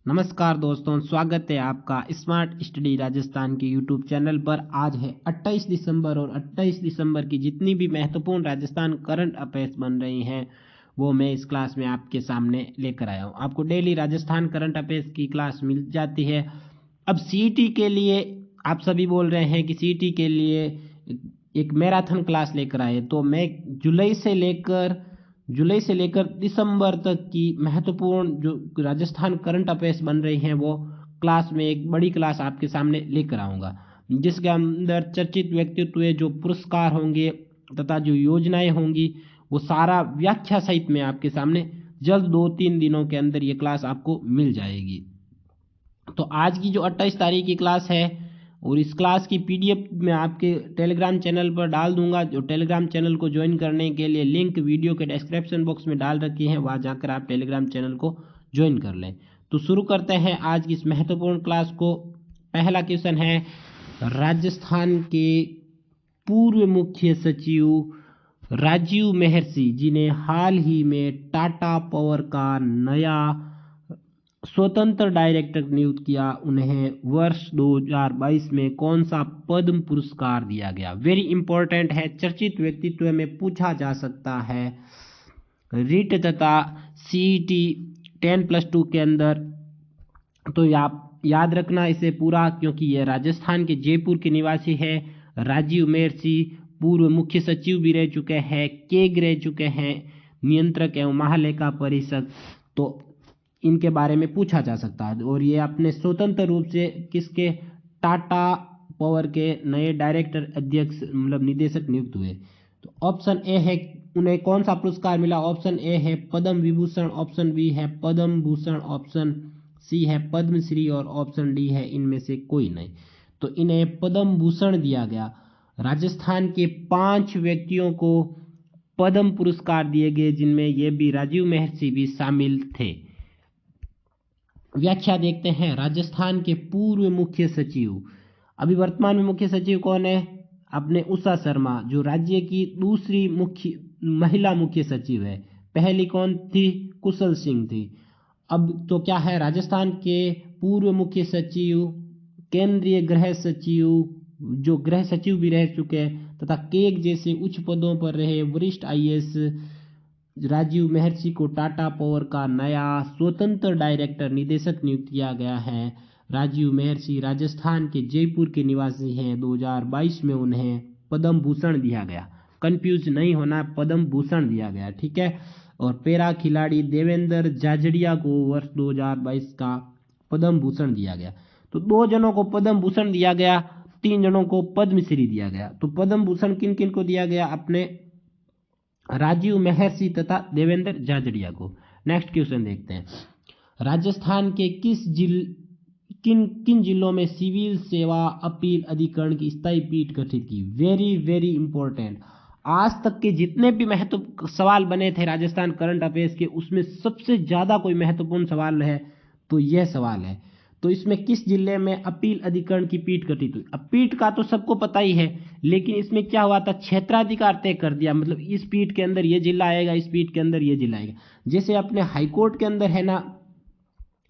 नमस्कार दोस्तों, स्वागत है आपका स्मार्ट स्टडी राजस्थान के यूट्यूब चैनल पर। आज है 28 दिसंबर और 28 दिसंबर की जितनी भी महत्वपूर्ण राजस्थान करंट अफेयर्स बन रही हैं वो मैं इस क्लास में आपके सामने लेकर आया हूं। आपको डेली राजस्थान करंट अफेयर्स की क्लास मिल जाती है। अब सीईटी के लिए आप सभी बोल रहे हैं कि सीईटी के लिए एक मैराथन क्लास लेकर आए, तो मैं जुलाई से लेकर दिसंबर तक की महत्वपूर्ण जो राजस्थान करंट अफेयर्स बन रही हैं वो क्लास में एक बड़ी क्लास आपके सामने लेकर आऊँगा, जिसके अंदर चर्चित व्यक्तित्व जो पुरस्कार होंगे तथा जो योजनाएं होंगी वो सारा व्याख्या सहित में आपके सामने जल्द 2-3 दिनों के अंदर ये क्लास आपको मिल जाएगी। तो आज की जो 28 तारीख की क्लास है और इस क्लास की पीडीएफ मैं आपके टेलीग्राम चैनल पर डाल दूंगा। जो टेलीग्राम चैनल को ज्वाइन करने के लिए लिंक वीडियो के डिस्क्रिप्शन बॉक्स में डाल रखी है, वहां जाकर आप टेलीग्राम चैनल को ज्वाइन कर लें। तो शुरू करते हैं आज की इस महत्वपूर्ण क्लास को। पहला क्वेश्चन है, राजस्थान के पूर्व मुख्य सचिव राजीव महर्षि जिन्हें हाल ही में टाटा पावर का नया स्वतंत्र डायरेक्टर नियुक्त किया, उन्हें वर्ष 2022 में कौन सा पद्म पुरस्कार दिया गया? वेरी इंपॉर्टेंट है, चर्चित व्यक्तित्व में पूछा जा सकता है रिट तथा सीईटी 10+2 के अंदर। तो आप याद रखना इसे पूरा, क्योंकि यह राजस्थान के जयपुर के निवासी है। राजीव महर्षि पूर्व मुख्य सचिव भी रह चुके हैं, केग रह चुके हैं, नियंत्रक एवं महालेखा परीक्षक। तो इनके बारे में पूछा जा सकता है और ये अपने स्वतंत्र रूप से किसके टाटा पावर के नए डायरेक्टर अध्यक्ष मतलब निदेशक नियुक्त हुए। तो ऑप्शन ए है उन्हें कौन सा पुरस्कार मिला? ऑप्शन ए है पद्म विभूषण, ऑप्शन बी है पद्म भूषण, ऑप्शन सी है पद्मश्री और ऑप्शन डी है इनमें से कोई नहीं। तो इन्हें पद्म भूषण दिया गया। राजस्थान के 5 व्यक्तियों को पद्म पुरस्कार दिए गए, जिनमें ये भी राजीव महर्षि भी शामिल थे। व्याख्या देखते हैं। राजस्थान के पूर्व मुख्य सचिव, अभी वर्तमान में मुख्य सचिव कौन है? अपने उषा शर्मा, जो राज्य की दूसरी महिला मुख्य सचिव है। पहली कौन थी? कुशल सिंह थी। अब तो क्या है, राजस्थान के पूर्व मुख्य सचिव, केंद्रीय गृह सचिव, जो गृह सचिव भी रह चुके हैं तथा केग जैसे उच्च पदों पर रहे वरिष्ठ आईएएस राजीव महर्षि को टाटा पावर का नया स्वतंत्र डायरेक्टर निदेशक नियुक्त किया गया है। राजीव महर्षि राजस्थान के जयपुर के निवासी हैं। 2022 में उन्हें पद्म भूषण दिया गया। कंफ्यूज नहीं होना, पद्म भूषण दिया गया, ठीक है। और पैरा खिलाड़ी देवेंद्र झाझड़िया को वर्ष 2022 का पद्म भूषण दिया गया। तो 2 जनों को पद्म भूषण दिया गया, 3 जनों को पद्मश्री दिया गया। तो पद्म भूषण किन किन को दिया गया? अपने राजीव महर्षि तथा देवेंद्र झाझड़िया को। नेक्स्ट क्वेश्चन देखते हैं। राजस्थान के किन जिलों में सिविल सेवा अपील अधिकरण की स्थायी पीठ गठित की? Very very important. आज तक के जितने भी महत्वपूर्ण सवाल बने थे राजस्थान करंट अफेयर्स के, उसमें सबसे ज्यादा कोई महत्वपूर्ण सवाल है तो यह सवाल है। तो इसमें किस जिले में अपील अधिकरण की पीठ गठित हुई? अब पीठ का तो सबको पता ही है, लेकिन इसमें क्या हुआ था, क्षेत्राधिकार तय कर दिया। मतलब इस पीठ के अंदर ये जिला आएगा, इस पीठ के अंदर ये जिला आएगा। जैसे अपने हाईकोर्ट के अंदर है ना,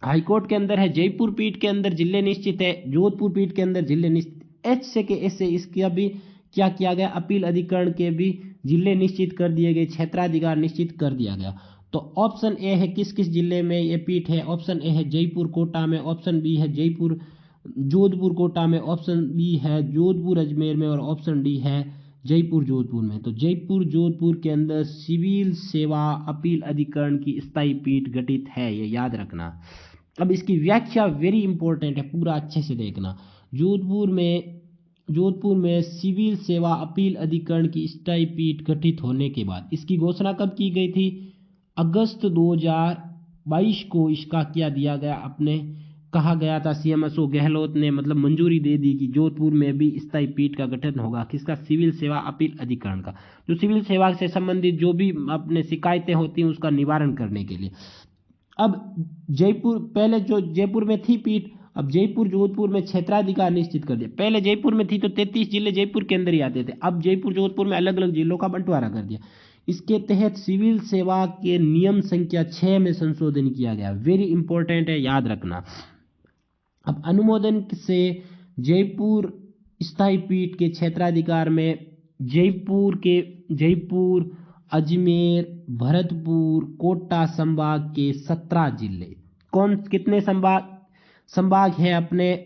हाईकोर्ट के अंदर है जयपुर पीठ के अंदर जिले निश्चित है, जोधपुर पीठ के अंदर जिले निश्चित, एच से के एस से इसका भी क्या किया गया, अपील अधिकरण के भी जिले निश्चित कर दिए गए, क्षेत्राधिकार निश्चित कर दिया गया। तो ऑप्शन ए है किस किस जिले में ये पीठ है? ऑप्शन ए है जयपुर कोटा में, ऑप्शन बी है जयपुर जोधपुर कोटा में, ऑप्शन बी है जोधपुर अजमेर में और ऑप्शन डी है जयपुर जोधपुर में। तो जयपुर जोधपुर के अंदर सिविल सेवा अपील अधिकरण की स्थायी पीठ गठित है, ये याद रखना। अब इसकी व्याख्या वेरी इंपॉर्टेंट है, पूरा अच्छे से देखना। जोधपुर में सिविल सेवा अपील अधिकरण की स्थायी पीठ गठित होने के बाद इसकी घोषणा कब की गई थी? अगस्त 2022 को इसका क्या दिया गया, अपने कहा गया था, सीएम अशोक गहलोत ने मतलब मंजूरी दे दी कि जोधपुर में भी स्थायी पीठ का गठन होगा। किसका? सिविल सेवा अपील अधिकरण का, जो सिविल सेवा से संबंधित जो भी अपने शिकायतें होती हैं उसका निवारण करने के लिए। अब जयपुर, पहले जो जयपुर में थी पीठ, अब जयपुर जोधपुर में क्षेत्राधिकार निश्चित कर दिया। पहले जयपुर में थी तो 33 जिले जयपुर के अंदर ही आते थे, अब जयपुर जोधपुर में अलग अलग जिलों का बंटवारा कर दिया। इसके तहत सिविल सेवा के नियम संख्या 6 में संशोधन किया गया। वेरी इंपॉर्टेंट है, याद रखना। अब अनुमोदन से जयपुर स्थायी पीठ के क्षेत्राधिकार में जयपुर, अजमेर, भरतपुर, कोटा संभाग के 17 जिले। कितने संभाग है अपने?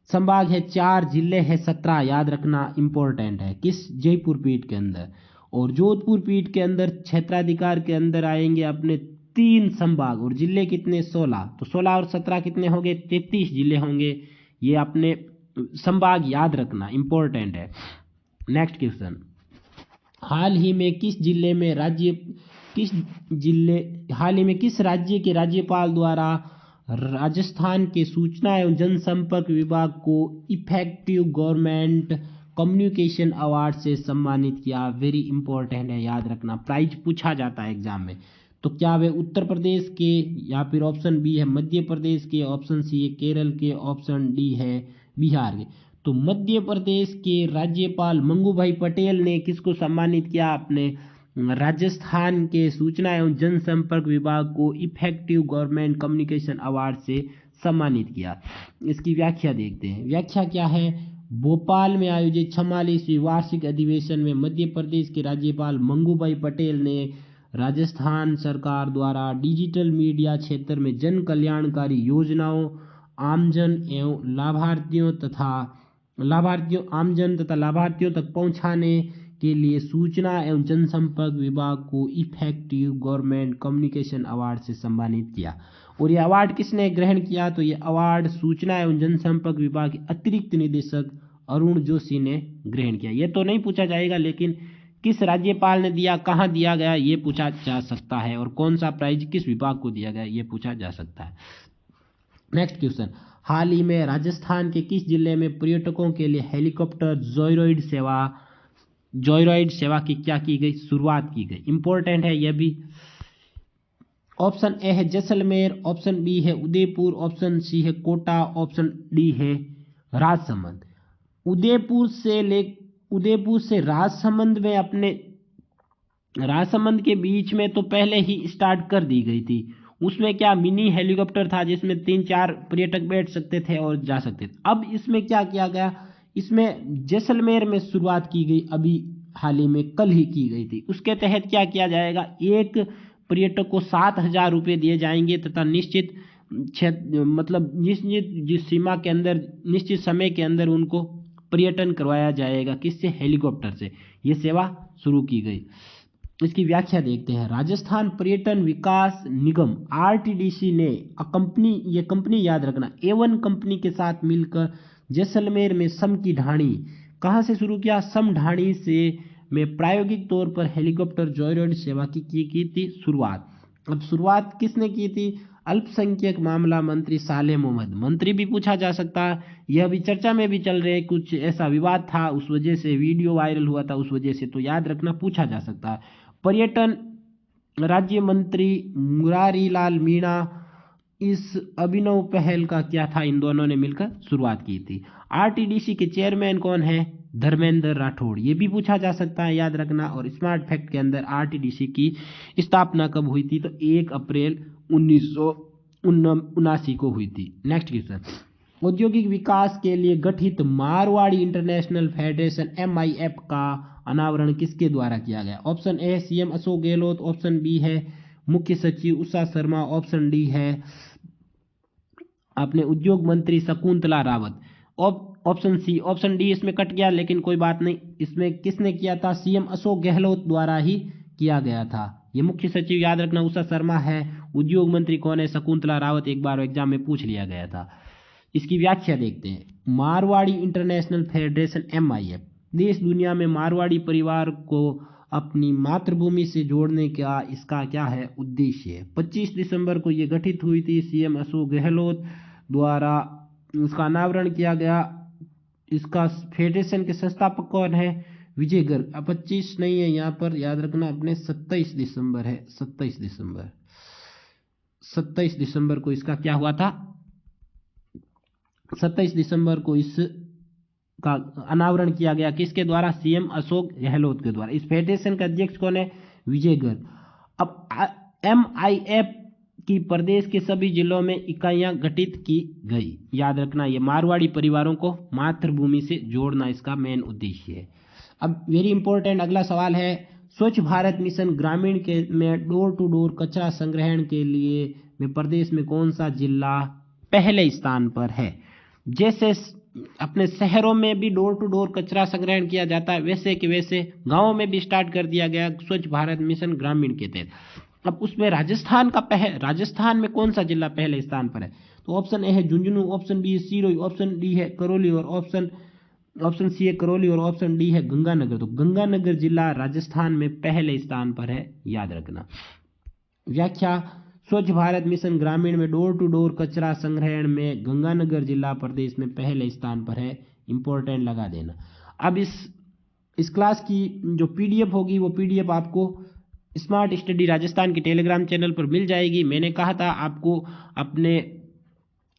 संभाग है 4, जिले है 17, याद रखना, इंपॉर्टेंट है। किस? जयपुर पीठ के अंदर। और जोधपुर पीठ के अंदर क्षेत्राधिकार के अंदर आएंगे अपने 3 संभाग, और जिले कितने? 16। तो 16 और 17 कितने होंगे? 33 जिले होंगे। ये अपने संभाग याद रखना, इंपॉर्टेंट है। नेक्स्ट क्वेश्चन, हाल ही में किस राज्य के राज्यपाल द्वारा राजस्थान के सूचना एवं जनसंपर्क विभाग को इफेक्टिव गवर्नमेंट कम्युनिकेशन अवार्ड से सम्मानित किया? वेरी इंपॉर्टेंट है, याद रखना, प्राइज पूछा जाता है एग्जाम में। तो क्या वे उत्तर प्रदेश के, या फिर ऑप्शन बी है मध्य प्रदेश के, ऑप्शन सी है केरल के, ऑप्शन डी है बिहार के। तो मध्य प्रदेश के राज्यपाल मंगूभाई पटेल ने किसको सम्मानित किया? अपने राजस्थान के सूचना एवं जनसंपर्क विभाग को इफेक्टिव गवर्नमेंट कम्युनिकेशन अवार्ड से सम्मानित किया। इसकी व्याख्या देखते हैं। व्याख्या क्या है? भोपाल में आयोजित 44वीं वार्षिक अधिवेशन में मध्य प्रदेश के राज्यपाल मंगूभाई पटेल ने राजस्थान सरकार द्वारा डिजिटल मीडिया क्षेत्र में जन कल्याणकारी योजनाओं, आमजन तथा लाभार्थियों तक पहुंचाने के लिए सूचना एवं जनसंपर्क विभाग को इफेक्टिव गवर्नमेंट कम्युनिकेशन अवार्ड से सम्मानित किया। और ये अवार्ड किसने ग्रहण किया? तो ये अवार्ड सूचना एवं जनसंपर्क विभाग के अतिरिक्त निदेशक अरुण जोशी ने ग्रहण किया। ये तो नहीं पूछा जाएगा, लेकिन किस राज्यपाल ने दिया, कहाँ दिया गया, ये पूछा जा सकता है। और कौन सा प्राइज किस विभाग को दिया गया, ये पूछा जा सकता है। नेक्स्ट क्वेश्चन, हाल ही में राजस्थान के किस जिले में पर्यटकों के लिए हेलीकॉप्टर जॉयराइड सेवा की क्या की गई? शुरुआत की गई। इंपॉर्टेंट है यह भी। ऑप्शन ए है जैसलमेर, ऑप्शन बी है उदयपुर, ऑप्शन सी है कोटा, ऑप्शन डी है राजसमंद। उदयपुर से राजसमंद में, अपने राजसमंद के बीच में तो पहले ही स्टार्ट कर दी गई थी। उसमें क्या मिनी हेलीकॉप्टर था जिसमें 3-4 पर्यटक बैठ सकते थे और जा सकते थे। अब इसमें क्या किया गया? इसमें जैसलमेर में शुरुआत की गई, अभी हाल ही में कल ही की गई थी। उसके तहत क्या किया जाएगा? एक पर्यटक को 7,000 रुपये दिए जाएंगे तथा निश्चित जिस सीमा के अंदर, निश्चित समय के अंदर उनको पर्यटन करवाया जाएगा। किससे? हेलीकॉप्टर से। ये सेवा शुरू की गई। इसकी व्याख्या देखते हैं। राजस्थान पर्यटन विकास निगम आरटीडीसी ने कंपनी याद रखना, A1 कंपनी के साथ मिलकर जैसलमेर में सम की ढाणी, कहां से शुरू किया? सम ढाणी से में प्रायोगिक तौर पर हेलीकॉप्टर जॉयराइड सेवा की थी शुरुआत। अब शुरुआत किसने की थी? अल्पसंख्यक मामला मंत्री सालेह मोहम्मद। मंत्री भी पूछा जा सकता है। यह भी चर्चा में भी चल रहे, कुछ ऐसा विवाद था, उस वजह से वीडियो वायरल हुआ था, उस वजह से, तो याद रखना, पूछा जा सकता है। पर्यटन राज्य मंत्री मुरारी लाल मीणा, इस अभिनव पहल का क्या था? इन दोनों ने मिलकर शुरुआत की थी। आरटीडीसी के चेयरमैन कौन है? धर्मेंद्र राठौड़। ये भी पूछा जा सकता है, याद रखना। और स्मार्ट फैक्ट के अंदर आरटीडीसी की स्थापना कब हुई थी? तो 1 अप्रैल 1979 को हुई थी। नेक्स्ट क्वेश्चन, औद्योगिक विकास के लिए गठित मारवाड़ी इंटरनेशनल फेडरेशन MIF का अनावरण किसके द्वारा किया गया? Option A CM Ashok Gehlot, option B है मुख्य सचिव उषा शर्मा, ऑप्शन डी है अपने उद्योग मंत्री Shakuntala Rawat, option C. Option D इसमें कट गया, लेकिन कोई बात नहीं। इसमें किसने किया था? CM अशोक गहलोत द्वारा ही किया गया था। ये मुख्य सचिव याद रखना उषा शर्मा है, उद्योग मंत्री कौन है? शकुंतला रावत। एक बार एग्जाम में पूछ लिया गया था। इसकी व्याख्या देखते हैं। मारवाड़ी इंटरनेशनल फेडरेशन MIF देश दुनिया में मारवाड़ी परिवार को अपनी मातृभूमि से जोड़ने का इसका क्या है? उद्देश्य है। 25 दिसंबर को ये गठित हुई थी। CM अशोक गहलोत द्वारा इसका अनावरण किया गया। इसका फेडरेशन के संस्थापक कौन है? विजय गर्ग। 25 नहीं है यहाँ पर, याद रखना, अपने 27 दिसंबर है। 27 दिसंबर को इसका क्या हुआ था? 27 दिसंबर को इसका अनावरण किया गया। किसके द्वारा? CM अशोक गहलोत के द्वारा। इस फेडरेशन का अध्यक्ष कौन है? विजयगढ़। अब MIF की प्रदेश के सभी जिलों में इकाइयां गठित की गई। याद रखना, ये मारवाड़ी परिवारों को मातृभूमि से जोड़ना इसका मेन उद्देश्य है। अब वेरी इंपॉर्टेंट अगला सवाल है, स्वच्छ भारत मिशन ग्रामीण के में डोर टू डोर कचरा संग्रहण के लिए में प्रदेश में कौन सा जिला पहले स्थान पर है? जैसे अपने शहरों में भी डोर टू डोर कचरा संग्रहण किया जाता है, वैसे कि वैसे गांवों में भी स्टार्ट कर दिया गया स्वच्छ भारत मिशन ग्रामीण के तहत। अब उसमें राजस्थान में कौन सा जिला पहले स्थान पर है? तो ऑप्शन ए है झुंझुनू, ऑप्शन बी है सिरोही, ऑप्शन डी है करौली और ऑप्शन सी है करौली और ऑप्शन डी है गंगानगर। तो गंगानगर जिला राजस्थान में पहले स्थान पर है, याद रखना। व्याख्या, स्वच्छ भारत मिशन ग्रामीण में डोर टू डोर कचरा संग्रहण में गंगानगर जिला प्रदेश में पहले स्थान पर है। इंपॉर्टेंट लगा देना। अब इस क्लास की जो PDF होगी वो PDF आपको स्मार्ट स्टडी राजस्थान के टेलीग्राम चैनल पर मिल जाएगी। मैंने कहा था आपको अपने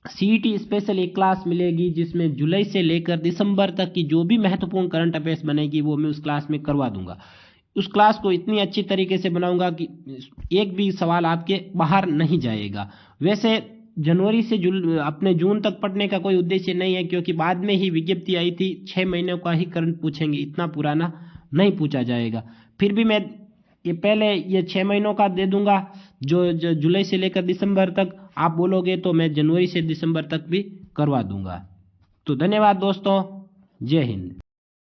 CET स्पेशल एक क्लास मिलेगी जिसमें जुलाई से लेकर दिसंबर तक की जो भी महत्वपूर्ण करंट अफेयर्स बनेगी वो मैं उस क्लास में करवा दूंगा। उस क्लास को इतनी अच्छी तरीके से बनाऊंगा कि एक भी सवाल आपके बाहर नहीं जाएगा। वैसे जनवरी से अपने जून तक पढ़ने का कोई उद्देश्य नहीं है, क्योंकि बाद में ही विज्ञप्ति आई थी 6 महीने का ही करंट पूछेंगे, इतना पुराना नहीं पूछा जाएगा। फिर भी मैं ये 6 महीनों का दे दूंगा, जो जुलाई से लेकर दिसंबर तक आप बोलोगे तो मैं जनवरी से दिसंबर तक भी करवा दूंगा। तो धन्यवाद दोस्तों, जय हिंद।